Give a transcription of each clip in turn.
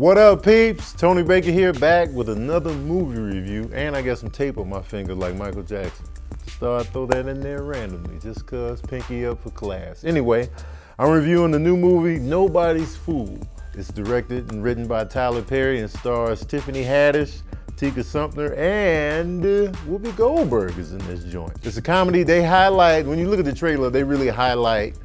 What up, peeps? Tony Baker here, back with another movie review, and I got some tape on my finger like Michael Jackson. Just thought I'd throw that in there randomly, just cause pinky up for class. Anyway, I'm reviewing the new movie, Nobody's Fool. It's directed and written by Tyler Perry and stars Tiffany Haddish, Tika Sumpter, and Whoopi Goldberg is in this joint. It's a comedy. They highlight, when you look at the trailer, they really highlight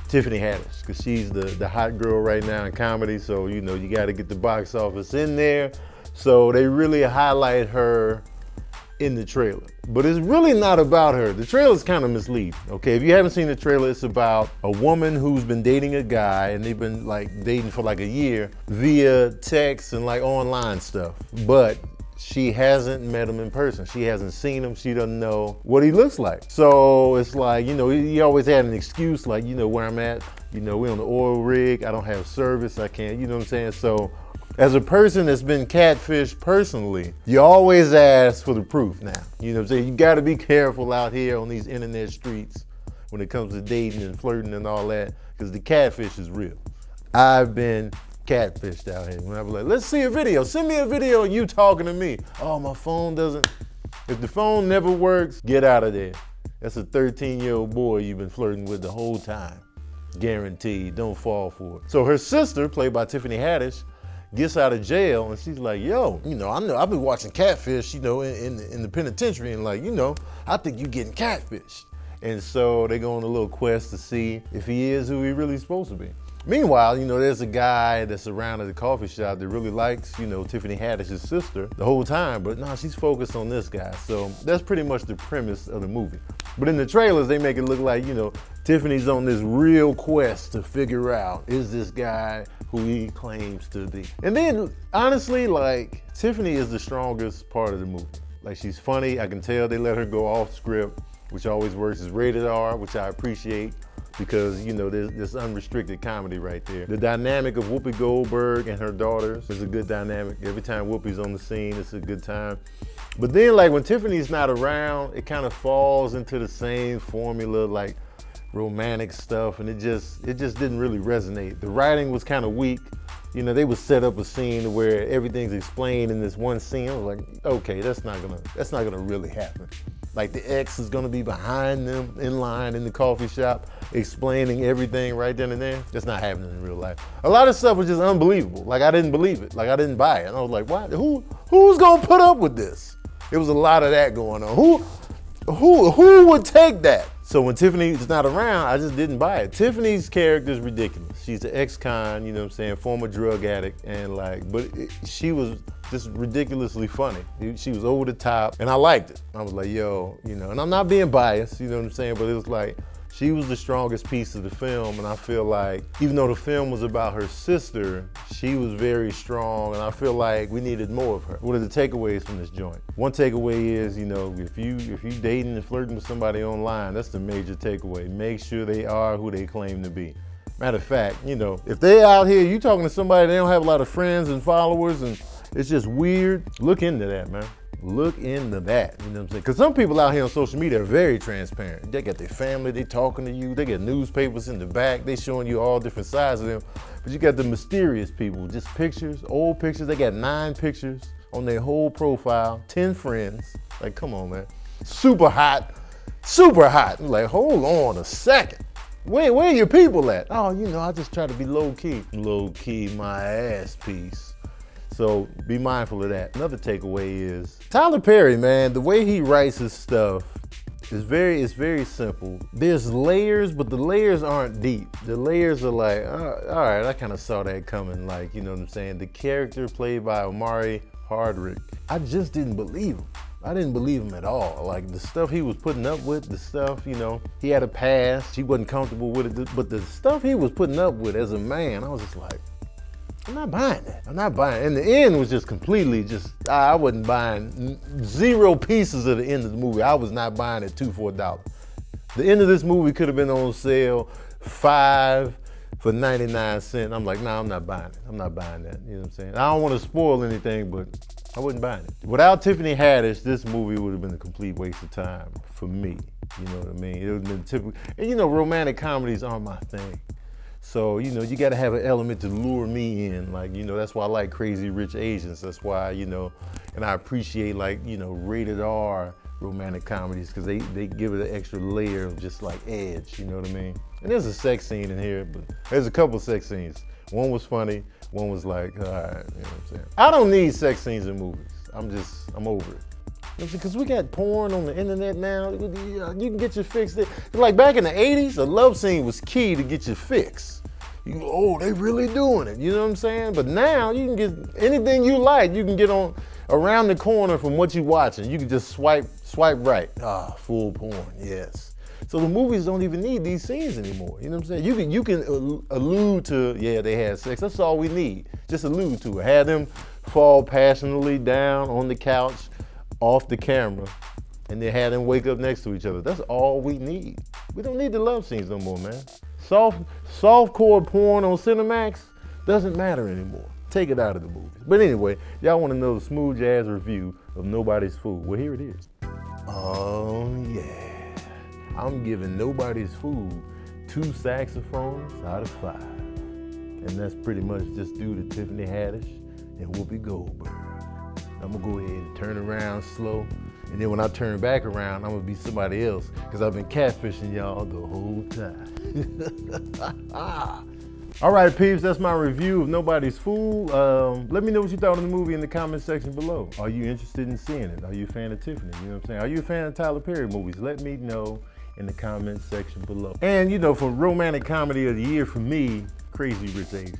Tiffany Haddish, because she's the hot girl right now in comedy, so you know you got to get the box office in there. So they really highlight her in the trailer. But it's really not about her. The trailer's kind of misleading, okay? If you haven't seen the trailer, it's about a woman who's been dating a guy, and they've been like dating for like a year via text and like online stuff. But she hasn't met him in person. She hasn't seen him. She doesn't know what he looks like. So it's like, you know, he always had an excuse like, you know, where I'm at, you know, we're on the oil rig, I don't have service, I can't, you know what I'm saying? So as a person that's been catfished personally, you always ask for the proof now. You know what I'm saying? You gotta be careful out here on these internet streets when it comes to dating and flirting and all that, because the catfish is real. I've been catfished out here. When I was like, let's see a video. Send me a video of you talking to me. Oh, my phone doesn't. If the phone never works, get out of there. That's a 13-year-old boy you've been flirting with the whole time. Guaranteed, don't fall for it. So her sister, played by Tiffany Haddish, gets out of jail and she's like, yo, you know, I've been watching Catfish, you know, in the penitentiary, and like, you know, I think you're getting catfished. And so they go on a little quest to see if he is who he really supposed to be. Meanwhile, you know, there's a guy that's around at the coffee shop that really likes, you know, Tiffany Haddish's sister the whole time, but no, she's focused on this guy. So that's pretty much the premise of the movie. But in the trailers, they make it look like, you know, Tiffany's on this real quest to figure out, is this guy who he claims to be? And then, honestly, like, Tiffany is the strongest part of the movie. Like, she's funny. I can tell they let her go off script, which always works. It's rated R, which I appreciate, because, you know, there's this unrestricted comedy right there. The dynamic of Whoopi Goldberg and her daughters is a good dynamic. Every time Whoopi's on the scene, it's a good time. But then, like, when Tiffany's not around, it kind of falls into the same formula, like romantic stuff, and it just didn't really resonate. The writing was kind of weak. You know, they would set up a scene where everything's explained in this one scene. I was like, okay, that's not gonna really happen. Like, the ex is gonna be behind them in line in the coffee shop explaining everything right then and there. That's not happening in real life. A lot of stuff was just unbelievable. Like, I didn't believe it. Like, I didn't buy it. And I was like, what? Who's gonna put up with this? It was a lot of that going on. Who would take that? So when Tiffany's not around, I just didn't buy it. Tiffany's character is ridiculous. She's an ex-con, you know what I'm saying, former drug addict, and like, she was just ridiculously funny. She was over the top, and I liked it. I was like, yo, you know, and I'm not being biased, you know what I'm saying, but it was like, she was the strongest piece of the film, and I feel like, even though the film was about her sister, she was very strong, and I feel like we needed more of her. What are the takeaways from this joint? One takeaway is, you know, if you dating and flirting with somebody online, that's the major takeaway. Make sure they are who they claim to be. Matter of fact, you know, if they out here, you talking to somebody, they don't have a lot of friends and followers, and it's just weird, look into that, man. Look into that, you know what I'm saying? Because some people out here on social media are very transparent. They got their family, they talking to you, they got newspapers in the back, they showing you all different sides of them. But you got the mysterious people, just pictures, old pictures. They got 9 pictures on their whole profile, 10 friends. Like, come on, man. Super hot, super hot. I'm like, hold on a second. Where are your people at? Oh, you know, I just try to be low key. Low key, my ass piece. So be mindful of that. Another takeaway is Tyler Perry, man, the way he writes his stuff is very simple. There's layers, but the layers aren't deep. The layers are like, all right, I kind of saw that coming. Like, you know what I'm saying? The character played by Omari Hardwick, I just didn't believe him. I didn't believe him at all. Like, the stuff he was putting up with, the stuff, you know, he had a past, he wasn't comfortable with it, but the stuff he was putting up with as a man, I was just like, I'm not buying that. I'm not buying it. And the end was just completely I wasn't buying 0 pieces of the end of the movie. I was not buying it $2 for $1. The end of this movie could have been on sale $5 for 99 cents. I'm like, nah, I'm not buying it. I'm not buying that. You know what I'm saying? I don't want to spoil anything, but I wasn't buying it. Without Tiffany Haddish, this movie would have been a complete waste of time for me. You know what I mean? It would have been typical. And you know, romantic comedies aren't my thing. So, you know, you gotta have an element to lure me in. Like, you know, that's why I like Crazy Rich Asians. That's why, you know, and I appreciate, like, you know, rated R romantic comedies, because they give it an extra layer of just like edge, you know what I mean? And there's a sex scene in here, but there's a couple sex scenes. One was funny, one was like, all right, you know what I'm saying? I don't need sex scenes in movies. I'm over it. Because we got porn on the internet now. You can get your fix. Like back in the 80s, a love scene was key to get your fix. Oh, they really doing it. You know what I'm saying? But now you can get anything you like. You can get on around the corner from what you're watching. You can just swipe right. Ah, full porn, yes. So the movies don't even need these scenes anymore. You know what I'm saying? You can allude to, yeah, they had sex. That's all we need. Just allude to it. Have them fall passionately down on the couch, off the camera, and then have them wake up next to each other. That's all we need. We don't need the love scenes no more, man. Softcore porn on Cinemax doesn't matter anymore. Take it out of the movies. But anyway, y'all want to know the smooth jazz review of Nobody's Fool. Well, here it is. Oh yeah. I'm giving Nobody's Fool 2 saxophones out of 5. And that's pretty much just due to Tiffany Haddish and Whoopi Goldberg. I'm gonna go ahead and turn around slow. And then when I turn back around, I'm gonna be somebody else, because I've been catfishing y'all the whole time. All right, peeps, that's my review of Nobody's Fool. Let me know what you thought of the movie in the comment section below. Are you interested in seeing it? Are you a fan of Tiffany? You know what I'm saying? Are you a fan of Tyler Perry movies? Let me know in the comment section below. And you know, for romantic comedy of the year for me, Crazy Rich Asians.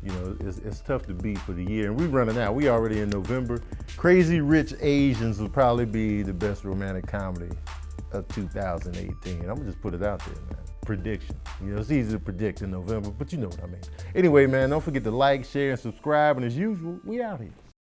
You know, it's tough to beat for the year, and we're running out. We already in November. Crazy Rich Asians will probably be the best romantic comedy of 2018. I'm gonna just put it out there, man. Prediction. You know, it's easy to predict in November, but you know what I mean. Anyway, man, don't forget to like, share, and subscribe, and as usual, we out here.